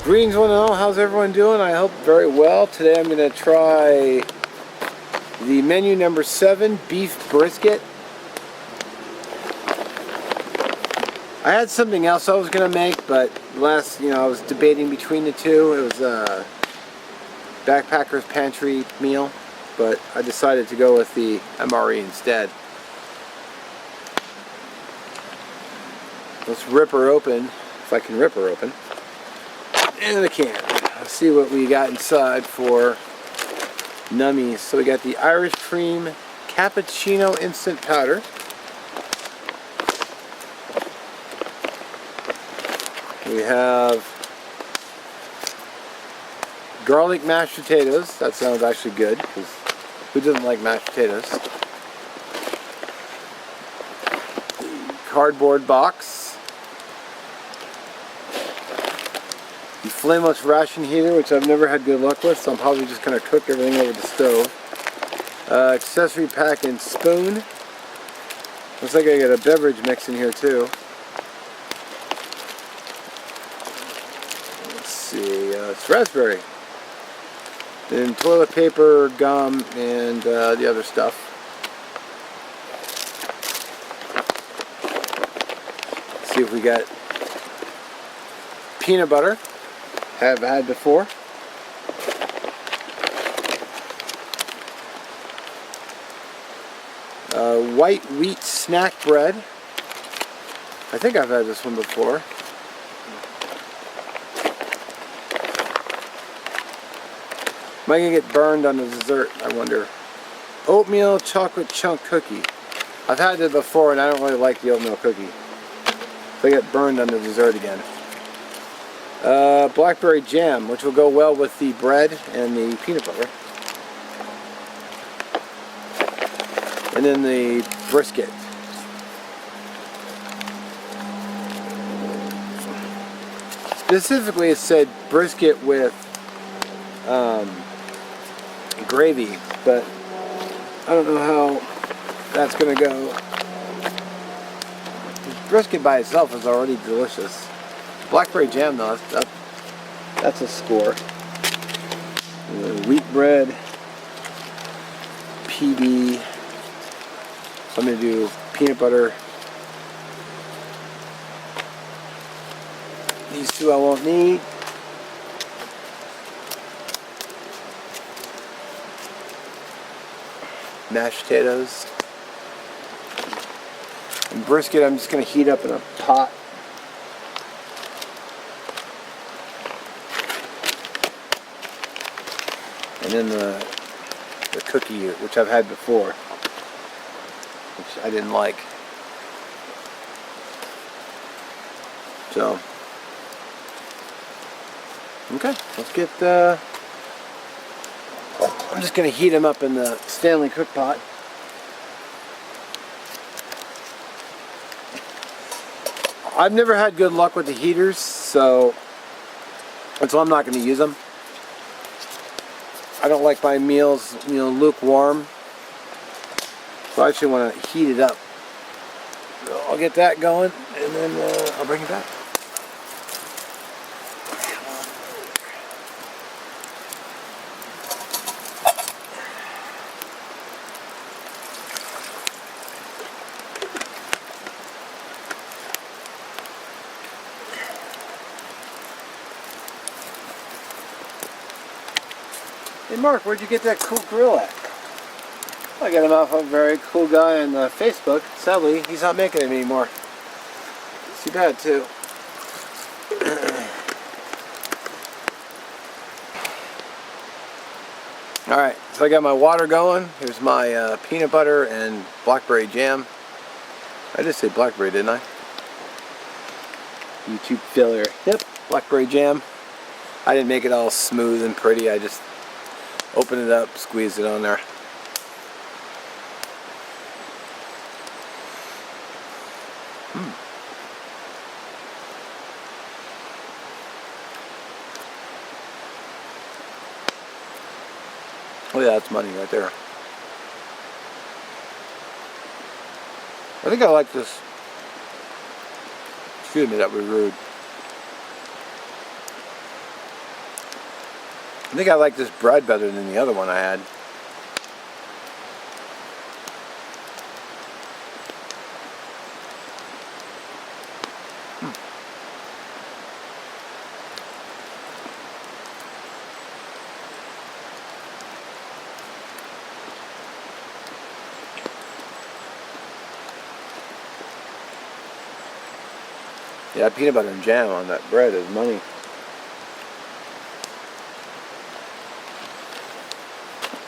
Greetings one and all, how's everyone doing? I hope very well. Today I'm going to try the menu number 7, beef brisket. I had something else I was going to make, but I was debating between the two. It was a Backpacker's Pantry meal, but I decided to go with the MRE instead. Let's rip her open, if I can rip her open. And I can. Let's see what we got inside for nummies. So we got the Irish Cream Cappuccino Instant Powder. We have garlic mashed potatoes. That sounds actually good, because who doesn't like mashed potatoes? Cardboard box. The flameless ration heater, which I've never had good luck with, so I'm probably just going to cook everything over the stove. Accessory pack and spoon. Looks like I got a beverage mix in here too. Let's see, it's raspberry. Then toilet paper, gum, and the other stuff. Let's see if we got peanut butter. Have had before. White wheat snack bread. I think I've had this one before. Am I going to get burned on the dessert, I wonder? Oatmeal chocolate chunk cookie. I've had it before and I don't really like the oatmeal cookie. So I get burned on the dessert again. Blackberry jam, which will go well with the bread and the peanut butter. And then the brisket. Specifically it said brisket with gravy, but I don't know how that's going to go. Brisket by itself is already delicious. Blackberry jam though, that's a score. Wheat bread, PB. So I'm going to do peanut butter. These two I won't need. Mashed potatoes. And brisket I'm just going to heat up in a pot. And then the cookie, which I've had before, which I didn't like. So, okay, let's get, I'm just going to heat them up in the Stanley cook pot. I've never had good luck with the heaters, so I'm not going to use them. I don't like my meals, lukewarm. So I actually want to heat it up. So I'll get that going, and then I'll bring it back. Hey Mark, where'd you get that cool grill at? I got him off a very cool guy on Facebook. Sadly, he's not making it anymore. It's too bad too. Alright, so I got my water going. Here's my peanut butter and blackberry jam. I just said blackberry, didn't I? YouTube filler. Yep, blackberry jam. I didn't make it all smooth and pretty. I just opened it up, squeezed it on there. Oh yeah, that's money right there. I think I like this. Excuse me, that was rude. I think I like this bread better than the other one I had. Yeah, peanut butter and jam on that bread is money.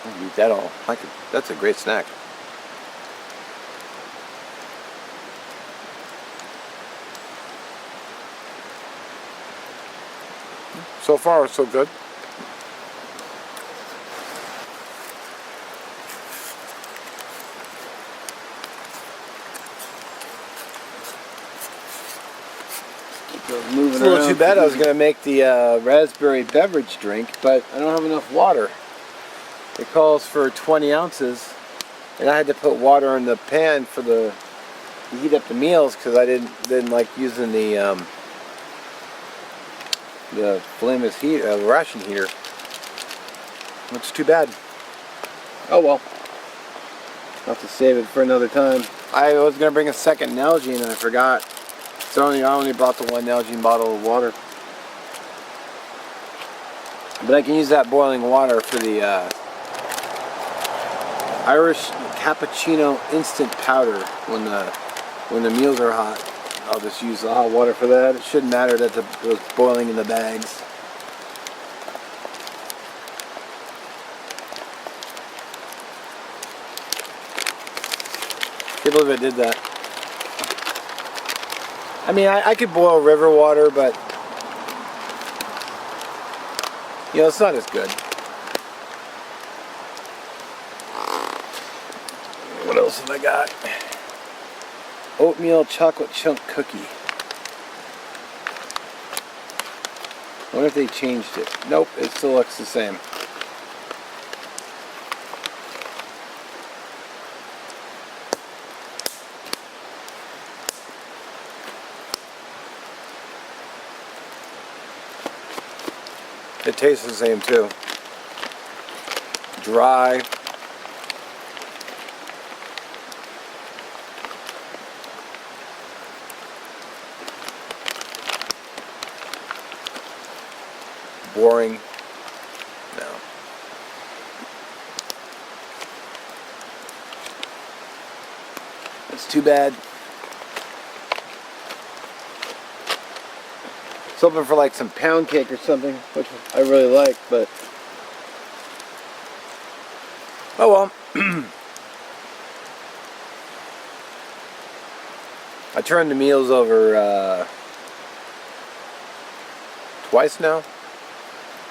I can eat that all. That's a great snack. So far, so good. It's a little too bad. I was going to make the raspberry beverage drink, but I don't have enough water. It calls for 20 ounces, and I had to put water in the pan for to heat up the meals because I didn't like using the flameless ration heater. It's too bad. Oh well. I'll have to save it for another time. I was going to bring a second Nalgene and I forgot. So I only brought the one Nalgene bottle of water. But I can use that boiling water for the Irish cappuccino instant powder when the meals are hot. I'll just use the hot water for that. It shouldn't matter that it was boiling in the bags. Can't believe I did that. I mean, I could boil river water, but you know, it's not as good. What else have I got? Oatmeal chocolate chunk cookie. I wonder if they changed it. Nope, it still looks the same. It tastes the same too. Dry. Boring. No. It's too bad. Something for like some pound cake or something, which I really like, but oh well. I turned the meals over twice now.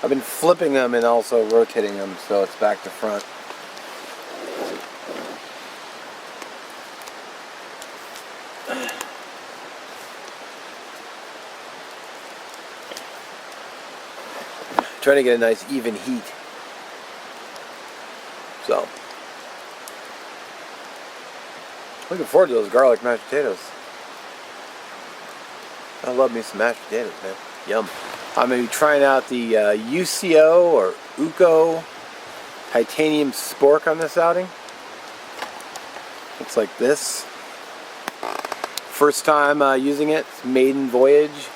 I've been flipping them and also rotating them so it's back to front. Trying to get a nice even heat. So, looking forward to those garlic mashed potatoes. I love me some mashed potatoes, man. Yum. I'm going to be trying out the UCO or UCO titanium spork on this outing. Looks like this. First time using it. It's maiden voyage.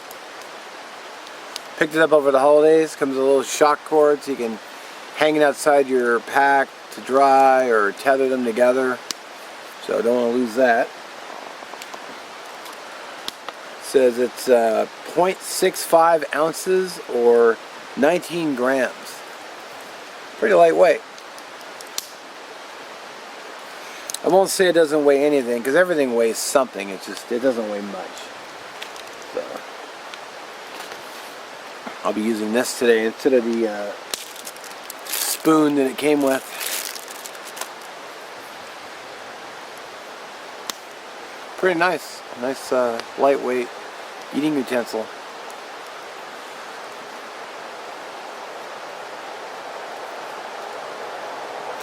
Picked it up over the holidays. Comes with a little shock cord so you can hang it outside your pack to dry or tether them together. So don't want to lose that. It says it's 0.65 ounces or 19 grams. Pretty lightweight. I won't say it doesn't weigh anything because everything weighs something. It doesn't weigh much. So I'll be using this today instead of the spoon that it came with. Pretty nice. Nice lightweight eating utensil.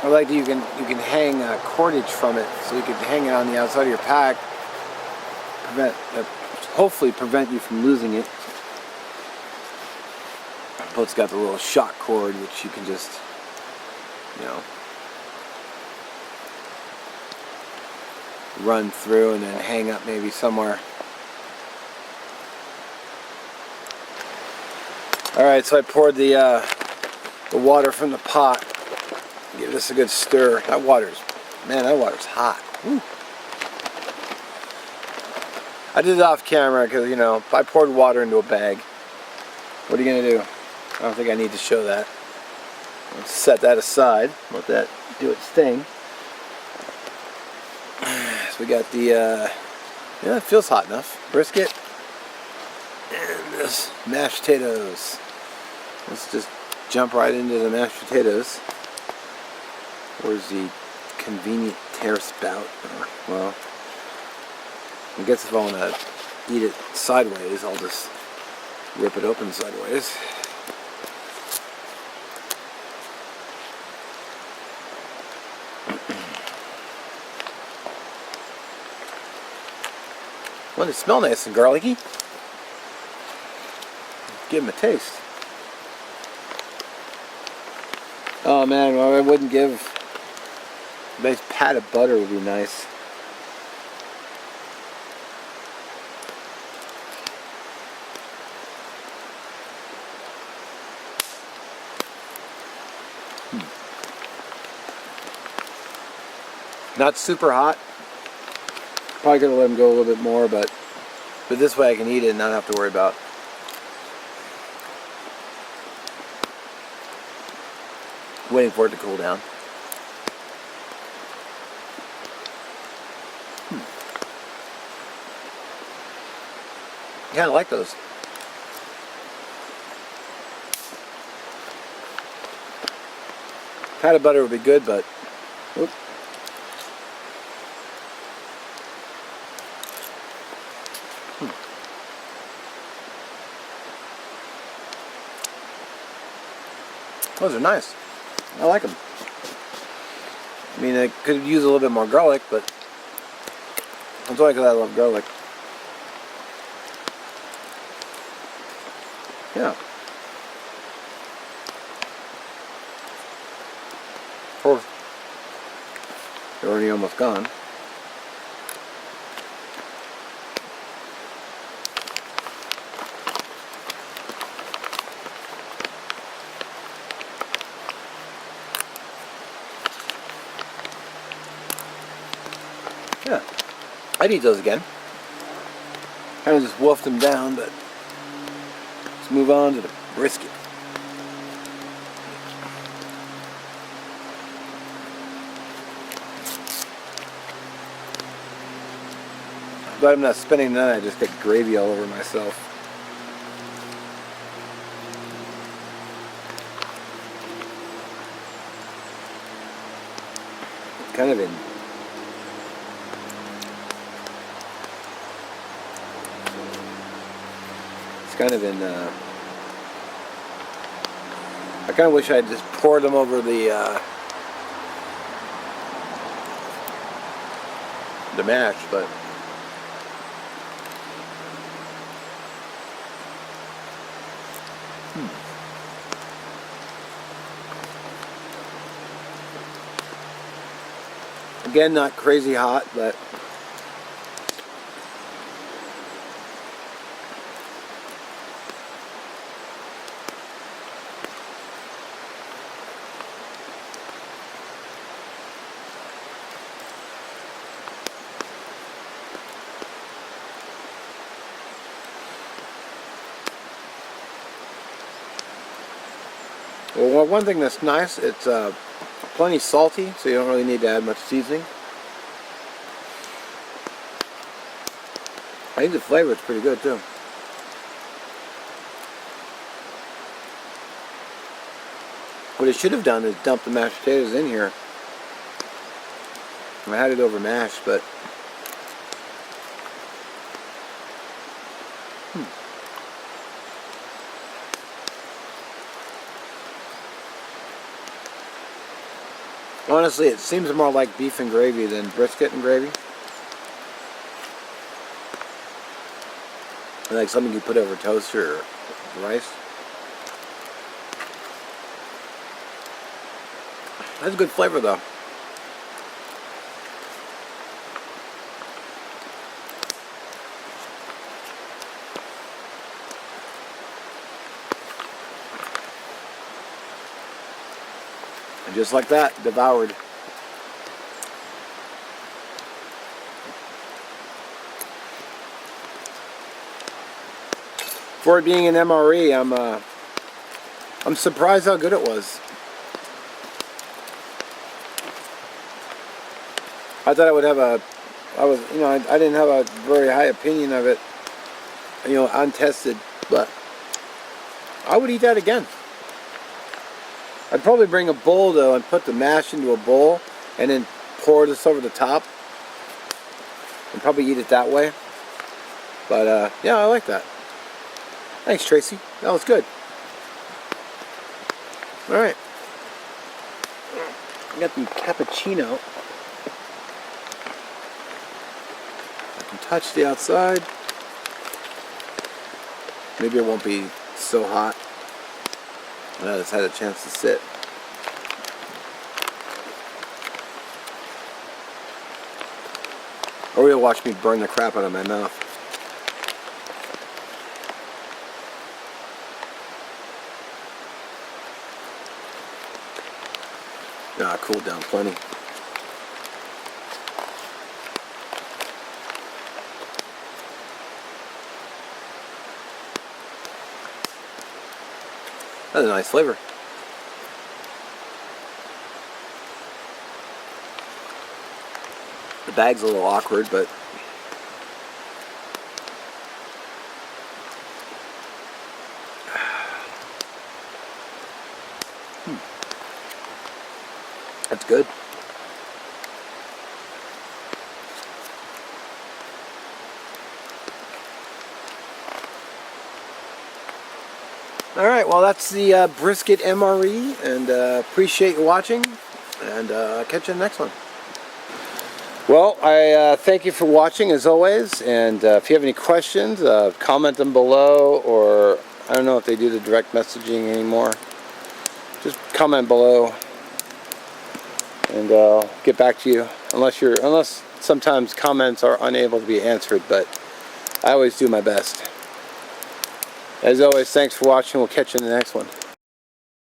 I like that you can hang cordage from it, so you can hang it on the outside of your pack. Hopefully prevent you from losing it. Plus it's got the little shock cord, which you can just, you know, run through and then hang up maybe somewhere. Alright, so I poured the water from the pot. Give this a good stir. That water's hot. Woo. I did it off camera because, you know, I poured water into a bag. What are you going to do? I don't think I need to show that. Let's set that aside. Let that do its thing. So we got the, yeah, it feels hot enough. Brisket. And this mashed potatoes. Let's just jump right into the mashed potatoes. Where's the convenient tear spout? Well, I guess if I want to eat it sideways, I'll just rip it open sideways. Well, they smell nice and garlicky. Give them a taste. Oh man, well, I wouldn't give a nice pat of butter would be nice. Not super hot. Probably gonna let them go a little bit more, but this way I can eat it and not have to worry about waiting for it to cool down. I kind of like those. Pat of butter would be good, but whoop. Those are nice. I like them. I mean, I could use a little bit more garlic, but that's only because I love garlic. Yeah. Of course, they're already almost gone. Yeah, I'd eat those again. Kind of just wolfed them down, but let's move on to the brisket. I'm glad I'm not spending the night. I just got gravy all over myself. Kind of in I kind of wish I had just poured them over the mash, but again, not crazy hot, but well, one thing that's nice, it's plenty salty, so you don't really need to add much seasoning. I think the flavor is pretty good too. What I should have done is dump the mashed potatoes in here. I had it over mashed, but honestly, it seems more like beef and gravy than brisket and gravy. Like something you put over toast or rice. That's a good flavor though. And just like that, devoured. For it being an MRE, I'm surprised how good it was. I thought I would have I didn't have a very high opinion of it, untested, but I would eat that again. I'd probably bring a bowl though and put the mash into a bowl and then pour this over the top and probably eat it that way. But yeah, I like that. Thanks, Tracy. That was good. Alright. I got the cappuccino. I can touch the outside. Maybe it won't be so hot. I just had a chance to sit. Or you'll watch me burn the crap out of my mouth. Ah, cooled down plenty. That's a nice flavor. The bag's a little awkward, but that's good. Alright, well that's the brisket MRE, and appreciate you watching, and catch you in the next one. Well, I thank you for watching as always, and if you have any questions, comment them below, or I don't know if they do the direct messaging anymore. Just comment below, and I'll get back to you, unless sometimes comments are unable to be answered, but I always do my best. As always, thanks for watching. We'll catch you in the next one.